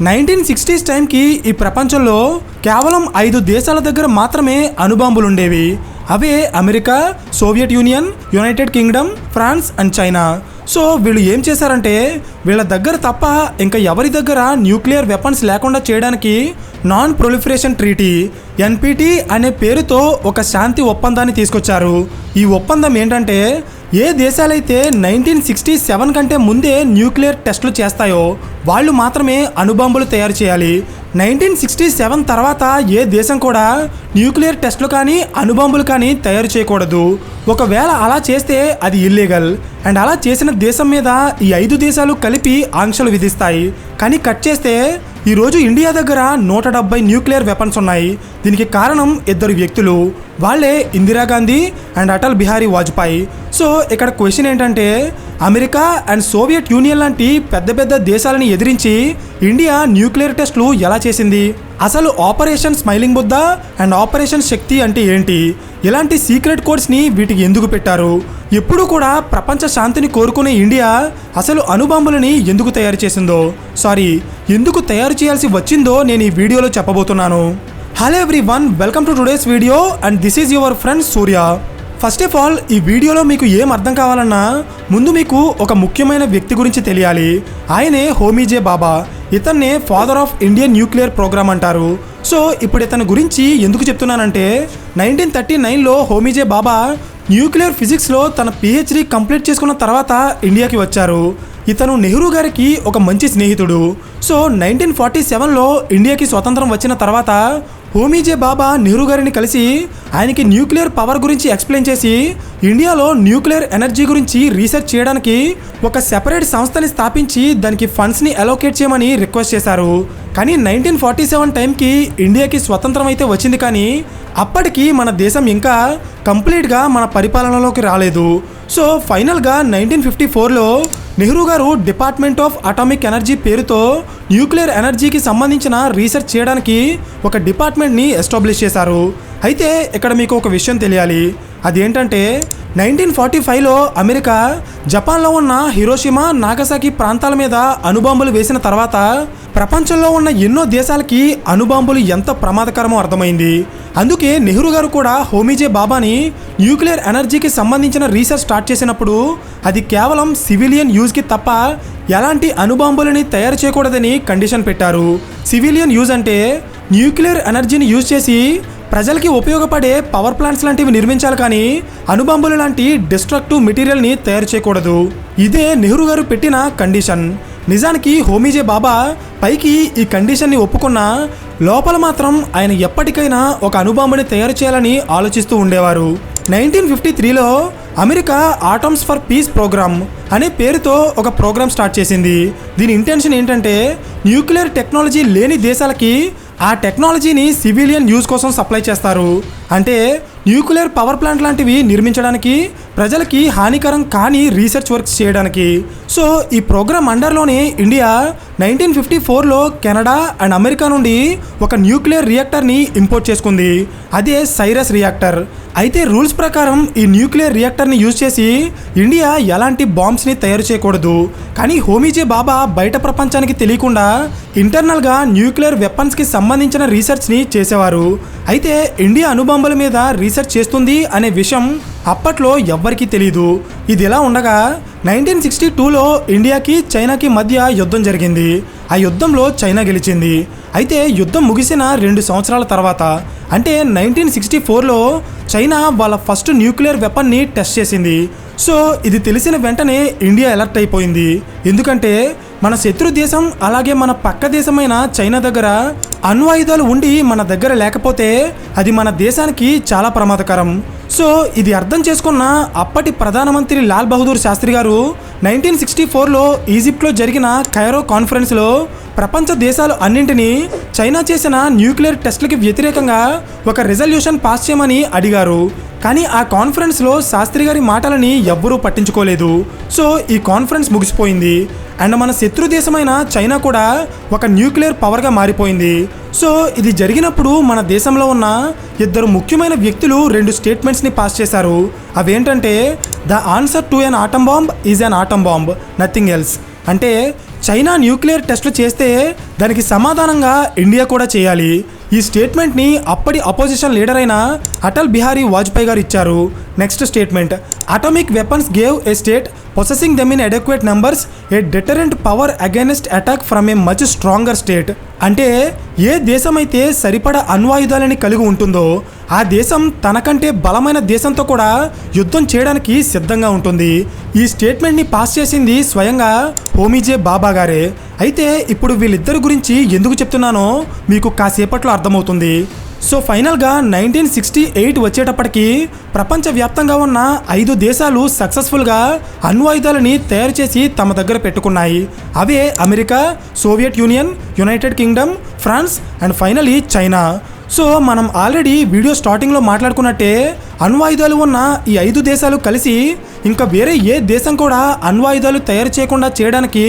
1960s టైంకి ఈ ప్రపంచంలో కేవలం 5 దేశాల దగ్గర మాత్రమే అణుబాంబులు ఉండేవి. అవే America, Soviet Union, United Kingdom, France and China. So వీళ్ళు ఏం చేశారంటే వీళ్ళ దగ్గర తప్ప ఇంకా ఎవరి దగ్గర న్యూక్లియర్ వెపన్స్ లేకుండా చేయడానికి నాన్ ప్రొలిఫరేషన్ ట్రీటీ ఎన్పిటి అనే పేరుతో ఒక శాంతి ఒప్పందాన్ని తీసుకొచ్చారు. ఈ ఒప్పందం ఏంటంటే ఏ దేశాలైతే 1967 కంటే ముందే న్యూక్లియర్ టెస్టులు చేస్తాయో వాళ్ళు మాత్రమే అణుబాంబులు తయారు చేయాలి. 1967 తర్వాత ఏ దేశం కూడా న్యూక్లియర్ టెస్టులు కానీ అణుబాంబులు కానీ తయారు చేయకూడదు. ఒకవేళ అలా చేస్తే అది ఇల్లీగల్. అండ్ అలా చేసిన దేశం మీద ఈ 5 దేశాలు కలిపి ఆంక్షలు విధిస్తాయి. కానీ కట్ చేస్తే ఈరోజు ఇండియా దగ్గర 170 న్యూక్లియర్ వెపన్స్ ఉన్నాయి. దీనికి కారణం 2 వ్యక్తులు. వాళ్ళే ఇందిరాగాంధీ అండ్ అటల్ బిహారీ వాజ్పేయి. సో ఇక్కడ క్వశ్చన్ ఏంటంటే అమెరికా అండ్ సోవియట్ యూనియన్ లాంటి పెద్ద పెద్ద దేశాలని ఎదిరించి ఇండియా న్యూక్లియర్ టెస్టులు ఎలా చేసింది? అసలు operation smiling Buddha and operation Shakti అంటే ఏంటి? ఇలాంటి సీక్రెట్ కోడ్స్ని వీటికి ఎందుకు పెట్టారు? ఎప్పుడు కూడా ప్రపంచ శాంతిని కోరుకునే ఇండియా అసలు అణుబాంబులని ఎందుకు తయారు చేసిందో, ఎందుకు తయారు చేయాల్సి వచ్చిందో నేను ఈ వీడియోలో చెప్పబోతున్నాను. Hello everyone, welcome to today's video and this is your friend Surya. First of all ఈ వీడియోలో మీకు ఏం అర్థం కావాలన్నా ముందు మీకు ఒక ముఖ్యమైన వ్యక్తి గురించి తెలియాలి. ఆయనే హోమీ జే బాబా. ఇతన్నే father of Indian nuclear programme అంటారు. సో ఇప్పుడు ఇతని గురించి ఎందుకు చెప్తున్నానంటే 1939లో హోమీ జే బాబా న్యూక్లియర్ ఫిజిక్స్లో తన పిహెచ్డి కంప్లీట్ చేసుకున్న తర్వాత ఇండియాకి వచ్చారు. ఇతను నెహ్రూ గారికి ఒక మంచి స్నేహితుడు. సో 1947లో ఇండియాకి స్వతంత్రం వచ్చిన తర్వాత హోమీ జే బాబా నెహ్రూ గారిని కలిసి ఆయనకి న్యూక్లియర్ పవర్ గురించి ఎక్స్ప్లెయిన్ చేసి ఇండియాలో న్యూక్లియర్ ఎనర్జీ గురించి రీసెర్చ్ చేయడానికి ఒక సెపరేట్ సంస్థని స్థాపించి దానికి ఫండ్స్ని అలోకేట్ చేయమని రిక్వెస్ట్ చేశారు. కానీ 1947 టైంకి ఇండియాకి స్వతంత్రం అయితే వచ్చింది, కానీ అప్పటికి మన దేశం ఇంకా కంప్లీట్గా మన పరిపాలనలోకి రాలేదు. సో ఫైనల్గా 1954లో నెహ్రూ గారు డిపార్ట్మెంట్ ఆఫ్ అటామిక్ ఎనర్జీ పేరుతో న్యూక్లియర్ ఎనర్జీకి సంబంధించిన రీసెర్చ్ చేయడానికి ఒక డిపార్ట్మెంట్ని ఎస్టాబ్లిష్ చేశారు. అయితే ఇక్కడ మీకు ఒక విషయం తెలియాలి. అదేంటంటే 1945లో అమెరికా జపాన్లో ఉన్న హిరోషిమా, నాగసాకి ప్రాంతాల మీద అణుబాంబులు వేసిన తర్వాత ప్రపంచంలో ఉన్న ఎన్నో దేశాలకి అణుబాంబులు ఎంత ప్రమాదకరమో అర్థమైంది. అందుకే నెహ్రూ గారు కూడా హోమీ జే బాబాని న్యూక్లియర్ ఎనర్జీకి సంబంధించిన రీసెర్చ్ స్టార్ట్ చేసినప్పుడు అది కేవలం సివిలియన్ యూజ్కి తప్ప ఎలాంటి అణుబాంబులని తయారు చేయకూడదని కండిషన్ పెట్టారు. సివిలియన్ యూజ్ అంటే న్యూక్లియర్ ఎనర్జీని యూజ్ చేసి ప్రజలకి ఉపయోగపడే పవర్ ప్లాంట్స్ లాంటివి నిర్మించాలి, కానీ అణుబాంబులు లాంటి డిస్ట్రక్టివ్ మెటీరియల్ని తయారు చేయకూడదు. ఇదే నెహ్రూ గారు పెట్టిన కండిషన్. నిజానికి హోమీ జే బాబా పైకి ఈ కండిషన్ని ఒప్పుకున్నా లోపల మాత్రం ఆయన ఎప్పటికైనా ఒక అణుబాంబుని తయారు చేయాలని ఆలోచిస్తూ ఉండేవారు. 1953లో America atoms for peace programme అనే పేరుతో ఒక ప్రోగ్రామ్ స్టార్ట్ చేసింది. దీని ఇంటెన్షన్ ఏంటంటే న్యూక్లియర్ టెక్నాలజీ లేని దేశాలకి ఆ టెక్నాలజీని సివిలియన్ యూజ్ కోసం సప్లై చేస్తారు. అంటే న్యూక్లియర్ పవర్ ప్లాంట్ లాంటివి నిర్మించడానికి, ప్రజలకి హానికరం కాని రీసెర్చ్ వర్క్స్ చేయడానికి. సో ఈ ప్రోగ్రామ్ అండర్లోనే ఇండియా 1954లో కెనడా అండ్ అమెరికా నుండి ఒక న్యూక్లియర్ రియాక్టర్ని ఇంపోర్ట్ చేసుకుంది. అదే సైరస్ రియాక్టర్. అయితే రూల్స్ ప్రకారం ఈ న్యూక్లియర్ రియాక్టర్ని యూజ్ చేసి ఇండియా ఎలాంటి బాంబ్స్ని తయారు చేయకూడదు. కానీ హోమీ జే బాబా బయట ప్రపంచానికి తెలియకుండా ఇంటర్నల్గా న్యూక్లియర్ వెపన్స్కి సంబంధించిన రీసెర్చ్ని చేసేవారు. అయితే ఇండియా అణుబాంబుల మీద రీసెర్చ్ చేస్తుంది అనే విషయం అప్పట్లో ఎవ్వరికీ తెలియదు. ఇది ఎలా ఉండగా 1962లో ఇండియాకి చైనాకి మధ్య యుద్ధం జరిగింది. ఆ యుద్ధంలో చైనా గెలిచింది. అయితే యుద్ధం ముగిసిన 2 సంవత్సరాల తర్వాత అంటే 1964లో చైనా వాళ్ళ ఫస్ట్ న్యూక్లియర్ వెపన్ని టెస్ట్ చేసింది. సో ఇది తెలిసిన వెంటనే ఇండియా అలర్ట్ అయిపోయింది. ఎందుకంటే మన శత్రు దేశం అలాగే మన పక్క దేశమైన చైనా దగ్గర అణ్వాయుధాలు ఉండి మన దగ్గర లేకపోతే అది మన దేశానికి చాలా ప్రమాదకరం. సో ఇది అర్థం చేసుకున్న అప్పటి ప్రధానమంత్రి లాల్ బహదూర్ శాస్త్రి గారు 1964లో ఈజిప్ట్లో జరిగిన కైరో కాన్ఫరెన్స్లో ప్రపంచ దేశాలు అన్నింటినీ చైనా చేసిన న్యూక్లియర్ టెస్టులకి వ్యతిరేకంగా ఒక రెజల్యూషన్ పాస్ చేయమని అడిగారు. కానీ ఆ కాన్ఫరెన్స్లో శాస్త్రి గారి మాటలని ఎవ్వరూ పట్టించుకోలేదు. సో ఈ కాన్ఫరెన్స్ ముగిసిపోయింది. అండ్ మన శత్రు దేశమైన చైనా కూడా ఒక న్యూక్లియర్ పవర్గా మారిపోయింది. సో ఇది జరిగినప్పుడు మన దేశంలో ఉన్న 2 ముఖ్యమైన వ్యక్తులు 2 స్టేట్మెంట్స్ని పాస్ చేశారు. అవేంటంటే the answer to N atom bomb is an atom bomb, nothing else. అంటే చైనా న్యూక్లియర్ టెస్టులు చేస్తే దానికి సమాధానంగా ఇండియా కూడా చేయాలి. ఈ స్టేట్మెంట్ని అప్పటి అపోజిషన్ లీడర్ అయిన అటల్ బిహారీ వాజ్పేయి గారు ఇచ్చారు. Next statement, atomic weapons gave a state possessing them in adequate numbers A deterrent power against attack from A much stronger state. అంటే ఏ దేశమైతే సరిపడా అణ్వాయుధాలని కలిగి ఉంటుందో ఆ దేశం తనకంటే బలమైన దేశంతో కూడా యుద్ధం చేయడానికి సిద్ధంగా ఉంటుంది. ఈ స్టేట్మెంట్ని పాస్ చేసింది స్వయంగా హోమీజే బాబా గారే. అయితే ఇప్పుడు వీళ్ళిద్దరి గురించి ఎందుకు చెప్తున్నానో మీకు కాసేపట్లో అర్థమవుతుంది. సో ఫైనల్గా 1968 వచ్చేటప్పటికి ప్రపంచవ్యాప్తంగా ఉన్న 5 దేశాలు సక్సెస్ఫుల్గా అణ్వాయుధాలని తయారు చేసి తమ దగ్గర పెట్టుకున్నాయి. అవే America, Soviet Union, United Kingdom, France and finally China. So మనం ఆల్రెడీ వీడియో స్టార్టింగ్లో మాట్లాడుకున్నట్టే అణ్వాయుధాలు ఉన్న ఈ 5 దేశాలు కలిసి ఇంకా వేరే ఏ దేశం కూడా అణ్వాయుధాలు తయారు చేయకుండా చేయడానికి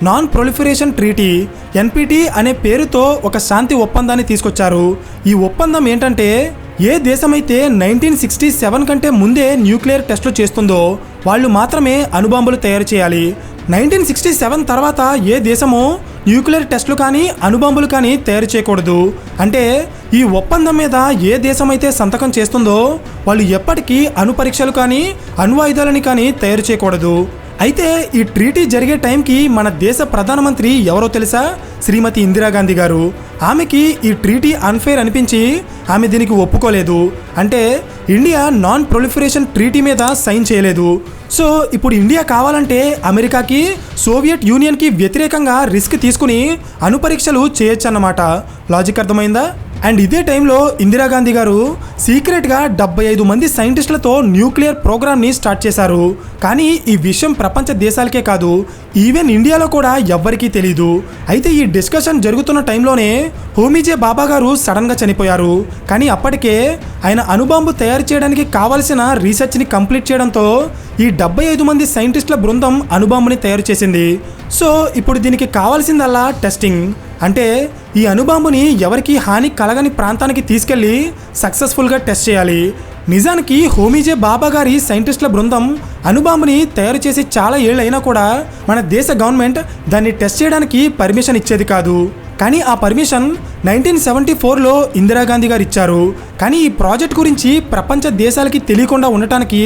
నాన్ ప్రొలిఫరేషన్ ట్రీటీ ఎన్పిటి అనే పేరుతో ఒక శాంతి ఒప్పందాన్ని తీసుకొచ్చారు. ఈ ఒప్పందం ఏంటంటే ఏ దేశమైతే 1967 కంటే ముందే న్యూక్లియర్ టెస్టులు చేస్తుందో వాళ్ళు మాత్రమే అణుబాంబులు తయారు చేయాలి. 1967 తర్వాత ఏ దేశము న్యూక్లియర్ టెస్టులు కానీ అణుబాంబులు కానీ తయారు చేయకూడదు. అంటే ఈ ఒప్పందం మీద ఏ దేశమైతే సంతకం చేస్తుందో వాళ్ళు ఎప్పటికీ అణు పరీక్షలు కానీ అణ్వాయుధాలని కానీ తయారు చేయకూడదు. అయితే ఈ ట్రీటీ జరిగే టైంకి మన దేశ ప్రధానమంత్రి ఎవరో తెలుసా? శ్రీమతి ఇందిరాగాంధీ గారు. ఆమెకి ఈ ట్రీటీ అన్ఫేర్ అనిపించి ఆమె దీనికి ఒప్పుకోలేదు. అంటే ఇండియా నాన్ ప్రొలిఫరేషన్ ట్రీటీ మీద సైన్ చేయలేదు. సో ఇప్పుడు ఇండియా కావాలంటే అమెరికాకి, సోవియట్ యూనియన్కి వ్యతిరేకంగా రిస్క్ తీసుకుని అణు పరీక్షలు చేయొచ్చు అన్నమాట. లాజిక్ అర్థమైందా? అండ్ ఇదే టైంలో ఇందిరాగాంధీ గారు సీక్రెట్గా 75 మంది సైంటిస్టులతో న్యూక్లియర్ ప్రోగ్రామ్ని స్టార్ట్ చేశారు. కానీ ఈ విషయం ప్రపంచ దేశాలకే కాదు, ఈవెన్ ఇండియాలో కూడా ఎవ్వరికీ తెలీదు. అయితే ఈ డిస్కషన్ జరుగుతున్న టైంలోనే హోమీజే బాబా గారు సడన్గా చనిపోయారు. కానీ అప్పటికే ఆయన అణుబాంబు తయారు చేయడానికి కావలసిన రీసెర్చ్ని కంప్లీట్ చేయడంతో ఈ 75 మంది సైంటిస్టుల బృందం అణుబాంబుని తయారు చేసింది. సో ఇప్పుడు దీనికి కావాల్సిందల్లా టెస్టింగ్. అంటే ఈ అణుబాంబుని ఎవరికి హాని కలగని ప్రాంతానికి తీసుకెళ్లి సక్సెస్ఫుల్గా టెస్ట్ చేయాలి. నిజానికి హోమీజే బాబా గారి సైంటిస్టుల బృందం అణుబాంబుని తయారు చేసి చాలా ఏళ్ళైనా కూడా మన దేశ గవర్నమెంట్ దాన్ని టెస్ట్ చేయడానికి పర్మిషన్ ఇచ్చేది కాదు. కానీ ఆ పర్మిషన్ 1974లో ఇందిరాగాంధీ గారు ఇచ్చారు. కానీ ఈ ప్రాజెక్ట్ గురించి ప్రపంచ దేశాలకి తెలియకుండా ఉండటానికి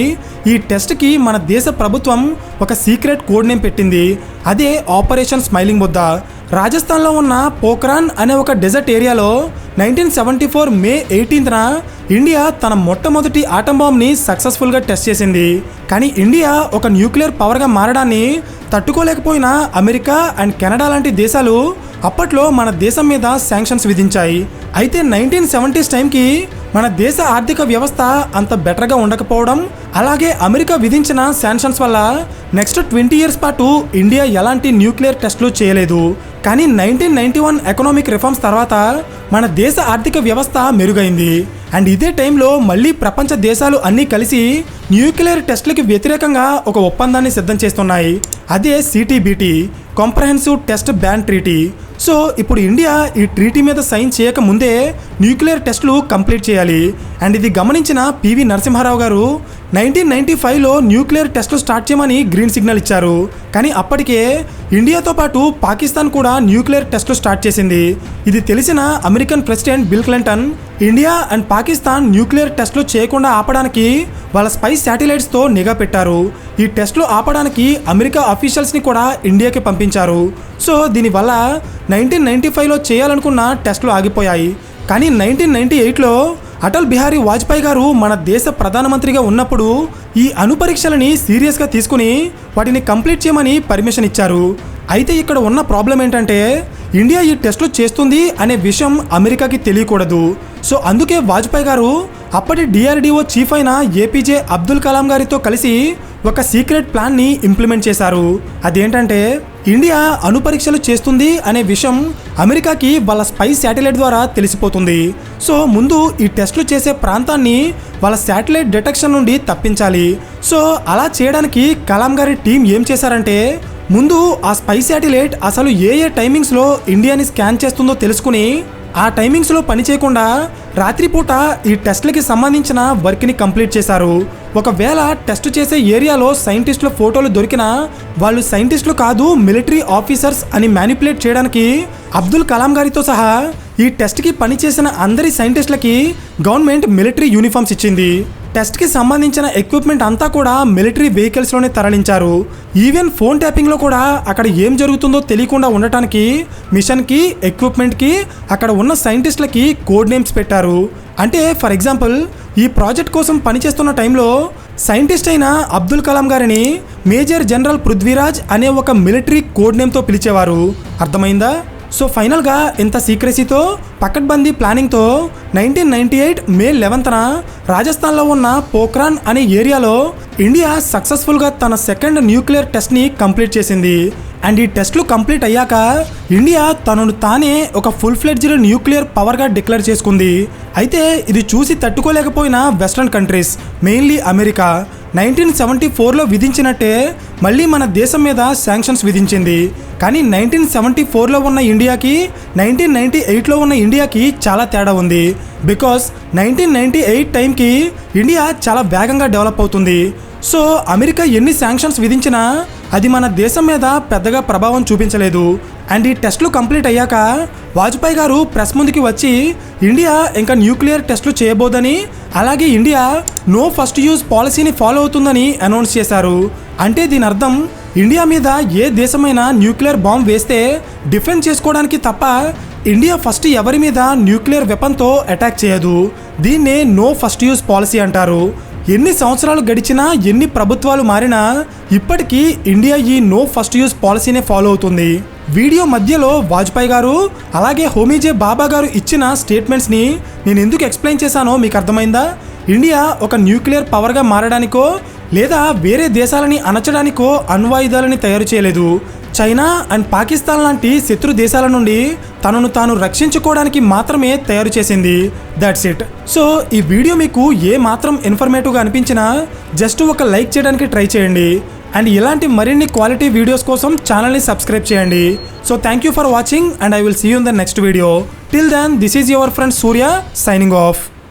ఈ టెస్ట్కి మన దేశ ప్రభుత్వం ఒక సీక్రెట్ కోడ్ నేమ్ పెట్టింది. అదే ఆపరేషన్ స్మైలింగ్ బుద్ధ. రాజస్థాన్లో ఉన్న పోఖ్రాన్ అనే ఒక డెజర్ట్ ఏరియాలో 1974 మే 18న ఇండియా తన మొట్టమొదటి ఆటం బాంబ్ని సక్సెస్ఫుల్గా టెస్ట్ చేసింది. కానీ ఇండియా ఒక న్యూక్లియర్ పవర్గా మారడాన్ని తట్టుకోలేకపోయిన అమెరికా అండ్ కెనడా లాంటి దేశాలు అప్పట్లో మన దేశం మీద శాంక్షన్స్ విధించాయి. అయితే 1970s టైంకి మన దేశ ఆర్థిక వ్యవస్థ అంత బెటర్గా ఉండకపోవడం, అలాగే అమెరికా విధించిన శాంక్షన్స్ వల్ల నెక్స్ట్ 20 ఇయర్స్ పాటు ఇండియా ఎలాంటి న్యూక్లియర్ టెస్టులు చేయలేదు. కానీ 1991 ఎకనామిక్ రిఫార్మ్స్ తర్వాత మన దేశ ఆర్థిక వ్యవస్థ మెరుగైంది. అండ్ ఇదే టైంలో మళ్ళీ ప్రపంచ దేశాలు అన్నీ కలిసి న్యూక్లియర్ టెస్టులకి వ్యతిరేకంగా ఒక ఒప్పందాన్ని సిద్ధం చేస్తున్నాయి. అదే CTBT, comprehensive test ban treaty. So ఇప్పుడు ఇండియా ఈ ట్రీటీ మీద సైన్ చేయక ముందే న్యూక్లియర్ టెస్టులు కంప్లీట్ చేయాలి. అండ్ ఇది గమనించిన పివి నరసింహారావు గారు 1995లో న్యూక్లియర్ టెస్టులు స్టార్ట్ చేయమని గ్రీన్ సిగ్నల్ ఇచ్చారు. కానీ అప్పటికే ఇండియాతో పాటు పాకిస్తాన్ కూడా న్యూక్లియర్ టెస్టులు స్టార్ట్ చేసింది. ఇది తెలిసిన American president bill Clinton India and Pakistan nuclear టెస్టులు చేయకుండా ఆపడానికి వాళ్ళ స్పైస్ శాటిలైట్స్తో నిఘా పెట్టారు. ఈ టెస్టులు ఆపడానికి అమెరికా అఫీషియల్స్ని కూడా ఇండియాకి పంపించారు. సో దీనివల్ల 1995లో చేయాలనుకున్న టెస్టులు ఆగిపోయాయి. కానీ 1998లో అటల్ బిహారీ వాజ్పేయి గారు మన దేశ ప్రధానమంత్రిగా ఉన్నప్పుడు ఈ అణు పరీక్షలని సీరియస్గా తీసుకుని వాటిని కంప్లీట్ చేయమని పర్మిషన్ ఇచ్చారు. అయితే ఇక్కడ ఉన్న ప్రాబ్లం ఏంటంటే ఇండియా ఈ టెస్టులు చేస్తుంది అనే విషయం అమెరికాకి తెలియకూడదు. సో అందుకే వాజ్పేయి గారు అప్పటి డిఆర్డిఓ చీఫ్ అయిన ఏపీజే అబ్దుల్ కలాం గారితో కలిసి ఒక సీక్రెట్ ప్లాన్ని ఇంప్లిమెంట్ చేశారు. అదేంటంటే ఇండియా అణు పరీక్షలు చేస్తుంది అనే విషయం అమెరికాకి వాళ్ళ స్పైస్ శాటిలైట్ ద్వారా తెలిసిపోతుంది. సో ముందు ఈ టెస్టులు చేసే ప్రాంతాన్ని వాళ్ళ శాటిలైట్ డిటెక్షన్ నుండి తప్పించాలి. సో అలా చేయడానికి కలాం గారి టీం ఏం చేశారంటే ముందు ఆ స్పైస్ శాటిలైట్ అసలు ఏ టైమింగ్స్లో ఇండియాని స్కాన్ చేస్తుందో తెలుసుకుని ఆ టైమింగ్స్లో పని చేయకుండా రాత్రిపూట ఈ టెస్ట్లకి సంబంధించిన వర్క్ని కంప్లీట్ చేశారు. ఒకవేళ టెస్ట్ చేసే ఏరియాలో సైంటిస్టుల ఫోటోలు దొరికినా వాళ్ళు సైంటిస్టులు కాదు మిలిటరీ ఆఫీసర్స్ అని మ్యానిపులేట్ చేయడానికి అబ్దుల్ కలాం గారితో సహా ఈ టెస్ట్కి పనిచేసిన అందరి సైంటిస్టులకి గవర్నమెంట్ మిలిటరీ యూనిఫామ్స్ ఇచ్చింది. టెస్ట్కి సంబంధించిన ఎక్విప్మెంట్ అంతా కూడా మిలిటరీ వెహికల్స్లోనే తరలించారు. ఈవెన్ ఫోన్ ట్యాపింగ్లో కూడా అక్కడ ఏం జరుగుతుందో తెలియకుండా ఉండటానికి మిషన్కి ఎక్విప్మెంట్కి అక్కడ ఉన్న సైంటిస్టులకి కోడ్ నేమ్స్ పెట్టారు. అంటే ఫర్ ఎగ్జాంపుల్ ఈ ప్రాజెక్ట్ కోసం పనిచేస్తున్న టైంలో సైంటిస్ట్ అయిన అబ్దుల్ కలాం గారిని మేజర్ జనరల్ పృథ్వీరాజ్ అనే ఒక మిలిటరీ కోడ్ నేమ్తో పిలిచేవారు. అర్థమైందా? సో ఫైనల్గా ఇంత సీక్రెసీతో పకడ్బందీ ప్లానింగ్తో 1998 మే 11న రాజస్థాన్లో ఉన్న పోఖ్రాన్ అనే ఏరియాలో ఇండియా సక్సెస్ఫుల్గా తన సెకండ్ న్యూక్లియర్ టెస్ట్ని కంప్లీట్ చేసింది. అండ్ ఈ టెస్ట్లు కంప్లీట్ అయ్యాక ఇండియా తనను తానే ఒక ఫుల్ ఫ్లెడ్జ్డ్ న్యూక్లియర్ పవర్గా డిక్లేర్ చేసుకుంది. అయితే ఇది చూసి తట్టుకోలేకపోయిన వెస్ట్రన్ కంట్రీస్, మెయిన్లీ అమెరికా 1974లో విధించినట్టే మళ్ళీ మన దేశం మీద శాంక్షన్స్ విధించింది. కానీ 1974లో ఉన్న ఇండియాకి 1998లో ఉన్న ఇండియాకి చాలా తేడా ఉంది. బికాస్ 1998 టైంకి ఇండియా చాలా వేగంగా డెవలప్ అవుతుంది. సో అమెరికా ఎన్ని శాంక్షన్స్ విధించినా అది మన దేశం మీద పెద్దగా ప్రభావం చూపించలేదు. అండ్ ఈ టెస్ట్లు కంప్లీట్ అయ్యాక వాజ్పేయి గారు ప్రెస్ ముందుకి వచ్చి ఇండియా ఇంకా న్యూక్లియర్ టెస్ట్లు చేయబోదని, అలాగే ఇండియా నో ఫస్ట్ యూజ్ పాలసీని ఫాలో అవుతుందని అనౌన్స్ చేశారు. అంటే దీని అర్థం ఇండియా మీద ఏ దేశమైనా న్యూక్లియర్ బాంబ్ వేస్తే డిఫెన్స్ చేసుకోవడానికి తప్ప ఇండియా ఫస్ట్ ఎవరి మీద న్యూక్లియర్ వెపన్తో అటాక్ చేయదు. దీన్నే నో ఫస్ట్ యూజ్ పాలసీ అంటారు. ఎన్ని సంవత్సరాలు గడిచినా ఎన్ని ప్రభుత్వాలు మారినా ఇప్పటికీ ఇండియా ఈ నో ఫస్ట్ యూజ్ పాలసీనే ఫాలో అవుతుంది. వీడియో మధ్యలో వాజ్పేయి గారు అలాగే హోమీజే బాబా గారు ఇచ్చిన స్టేట్మెంట్స్ని నేను ఎందుకు ఎక్స్ప్లెయిన్ చేశానో మీకు అర్థమైందా? ఇండియా ఒక న్యూక్లియర్ పవర్గా మారడానికో లేదా వేరే దేశాలని అణచడానికో అణ్వాయుధాలని తయారు చేయలేదు. చైనా అండ్ పాకిస్తాన్ లాంటి శత్రు దేశాల నుండి తనను తాను రక్షించుకోవడానికి మాత్రమే తయారు చేసింది. That's it. సో ఈ వీడియో మీకు ఏ మాత్రం ఇన్ఫర్మేటివ్గా అనిపించినా జస్ట్ ఒక లైక్ చేయడానికి ట్రై చేయండి. అండ్ ఇలాంటి మరిన్ని క్వాలిటీ వీడియోస్ కోసం ఛానల్ని సబ్స్క్రైబ్ చేయండి. So thank you for watching and I will see you in the next video. Till then this is your friend Surya signing of.